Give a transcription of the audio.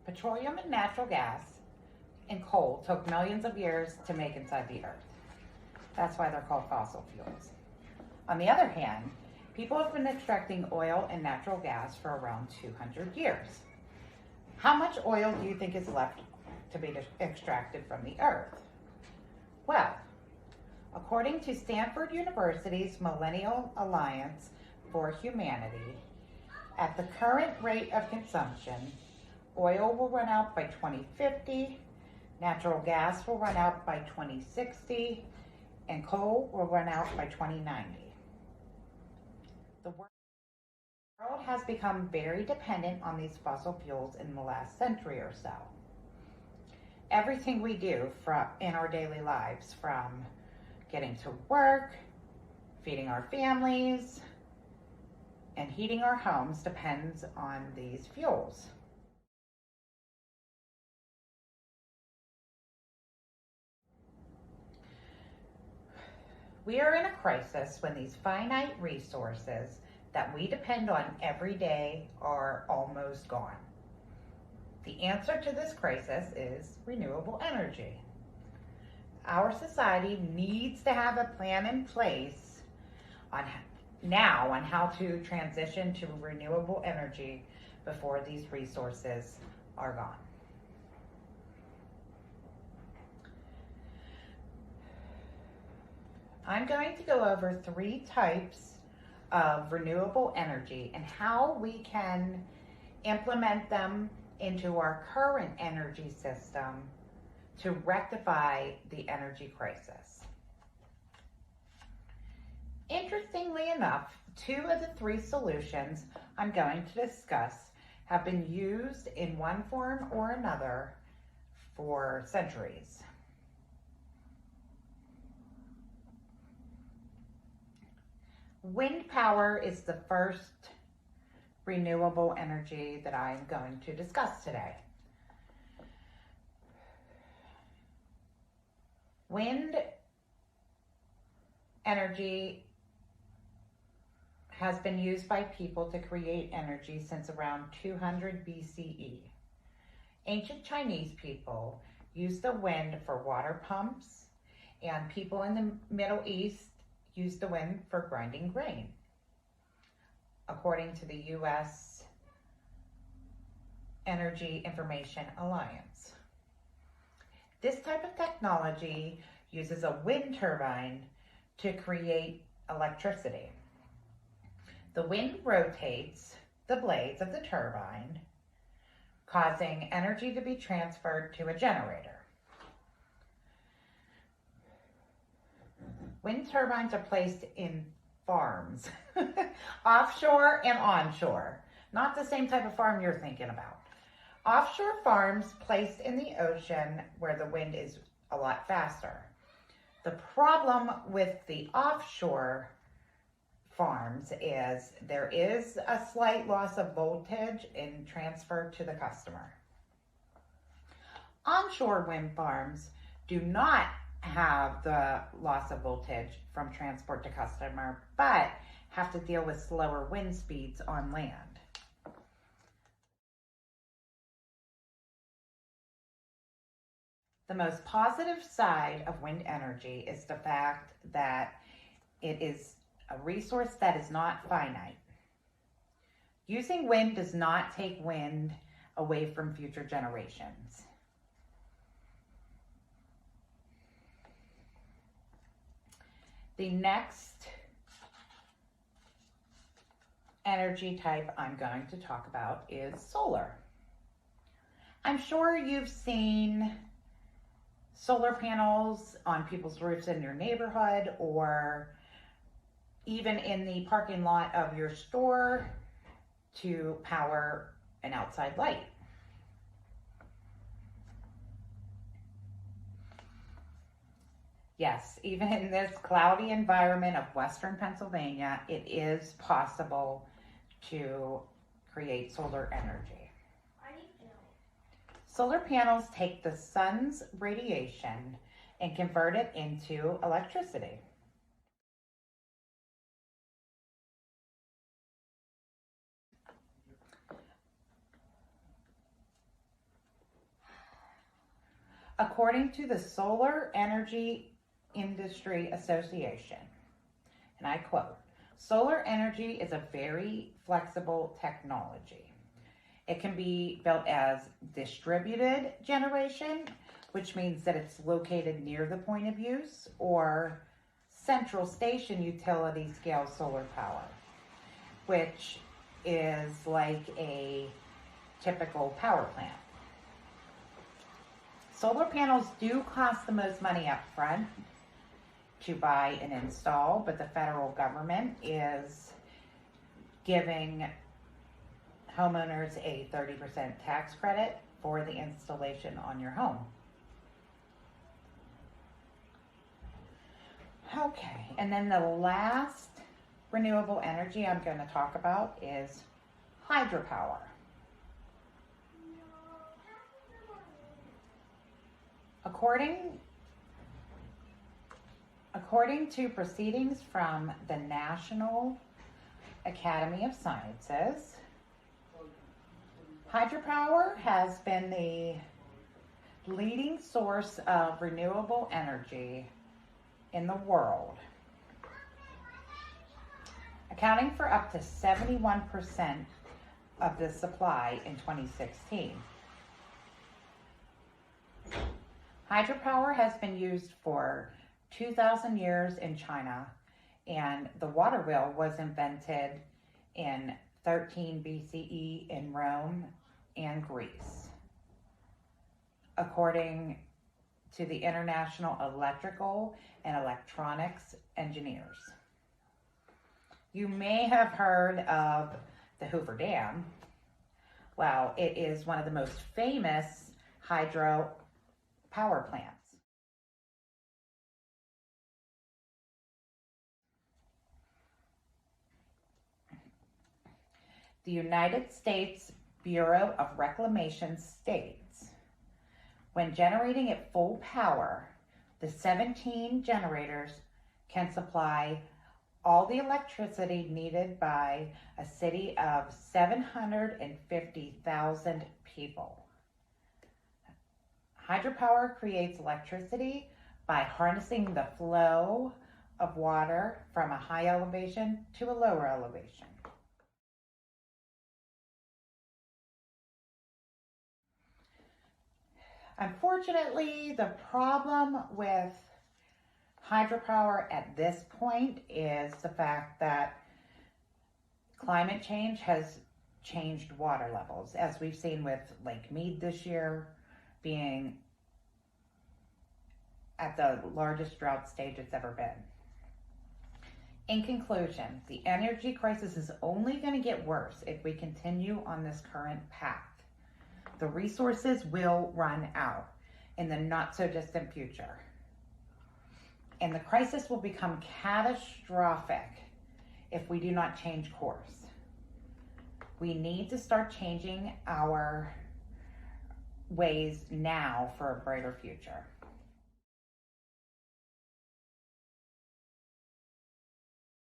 Petroleum and natural gas and coal took millions of years to make inside the earth. That's why they're called fossil fuels. On the other hand, people have been extracting oil and natural gas for around 200 years. How much oil do you think is left to be extracted from the earth? Well, according to Stanford University's Millennial Alliance for Humanity, at the current rate of consumption, oil will run out by 2050, natural gas will run out by 2060, and coal will run out by 2090. The world has become very dependent on these fossil fuels in the last century or so. Everything we do in our daily lives, from getting to work, feeding our families, and heating our homes, depends on these fuels. We are in a crisis when these finite resources that we depend on every day are almost gone. The answer to this crisis is renewable energy. Our society needs to have a plan in place on how to transition to renewable energy before these resources are gone. I'm going to go over 3 types of renewable energy and how we can implement them into our current energy system to rectify the energy crisis. Interestingly enough, 2 of the 3 solutions I'm going to discuss have been used in one form or another for centuries. Wind power is the first renewable energy that I'm going to discuss today. Wind energy has been used by people to create energy since around 200 BCE. Ancient Chinese people used the wind for water pumps, and people in the Middle East used the wind for grinding grain, according to the U.S. Energy Information Alliance. This type of technology uses a wind turbine to create electricity. The wind rotates the blades of the turbine, causing energy to be transferred to a generator. Wind turbines are placed in farms, offshore and onshore. Not the same type of farm you're thinking about. Offshore farms placed in the ocean where the wind is a lot faster. The problem with the offshore farms is there is a slight loss of voltage in transfer to the customer. Onshore wind farms do not have the loss of voltage from transport to customer, but have to deal with slower wind speeds on land. The most positive side of wind energy is the fact that it is a resource that is not finite. Using wind does not take wind away from future generations. The next energy type I'm going to talk about is solar. I'm sure you've seen solar panels on people's roofs in your neighborhood, or even in the parking lot of your store to power an outside light. Yes, even in this cloudy environment of Western Pennsylvania, it is possible to create solar energy. Solar panels take the sun's radiation and convert it into electricity. According to the Solar Energy Industry Association, and I quote, solar energy is a very flexible technology. It can be built as distributed generation, which means that it's located near the point of use, or central station utility scale solar power, which is like a typical power plant. Solar panels do cost the most money up front to buy and install, but the federal government is giving homeowners a 30% tax credit for the installation on your home. Okay, and then the last renewable energy I'm going to talk about is hydropower. According to proceedings from the National Academy of Sciences, hydropower has been the leading source of renewable energy in the world, accounting for up to 71% of the supply in 2016. Hydropower has been used for 2,000 years in China, and the water wheel was invented in 13 BCE in Rome and Greece, according to the International Electrical and Electronics Engineers. You may have heard of the Hoover Dam. Well, it is one of the most famous hydro power plants. The United States Bureau of Reclamation states, when generating at full power, the 17 generators can supply all the electricity needed by a city of 750,000 people. Hydropower creates electricity by harnessing the flow of water from a high elevation to a lower elevation. Unfortunately, the problem with hydropower at this point is the fact that climate change has changed water levels, as we've seen with Lake Mead this year being at the largest drought stage it's ever been. In conclusion, the energy crisis is only going to get worse if we continue on this current path. The resources will run out in the not so distant future. And the crisis will become catastrophic if we do not change course. We need to start changing our ways now for a brighter future.